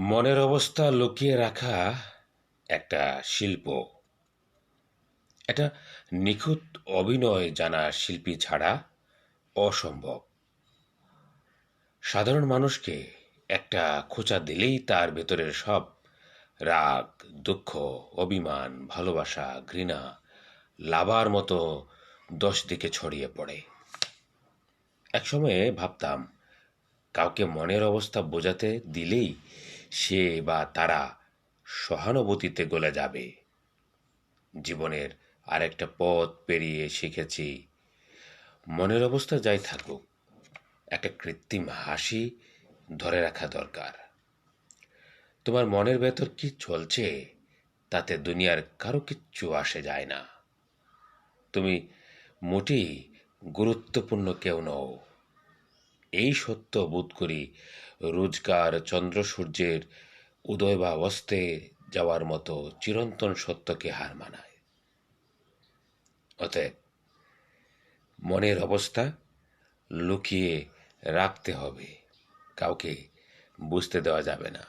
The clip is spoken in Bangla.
মনের অবস্থা লুকিয়ে রাখা একটা শিল্প। এটা নিখুঁত অভিনয় জানা শিল্পী ছাড়া অসম্ভব। সাধারণ মানুষকে একটা খোঁচা দিলেই তার ভেতরের সব রাগ, দুঃখ, অভিমান, ভালোবাসা, ঘৃণা লাভার মতো 10 দিকে ছড়িয়ে পড়ে। একসময়ে ভাবতাম কাউকে মনের অবস্থা বোঝাতে দিলেই সে বা তারা সহানুভূতিতে গলে যাবে। জীবনের আরেকটা পথ পেরিয়ে শিখেছি মনের অবস্থা যাই থাকুক, একটা কৃত্রিম হাসি ধরে রাখা দরকার। তোমার মনের ভেতর কি চলছে তাতে দুনিয়ার কারো কিচ্ছু আসে যায় না। তুমি মোটেই গুরুত্বপূর্ণ কেউ নও। এই সত্য বোধ করি রোজকার চন্দ্র সূর্যের উদয় বা অস্তে যাওয়ার মতো চিরন্তন সত্যকে হার মানায়। অতএব মনের অবস্থা লুকিয়ে রাখতে হবে, কাউকে বুঝতে দেওয়া যাবে না।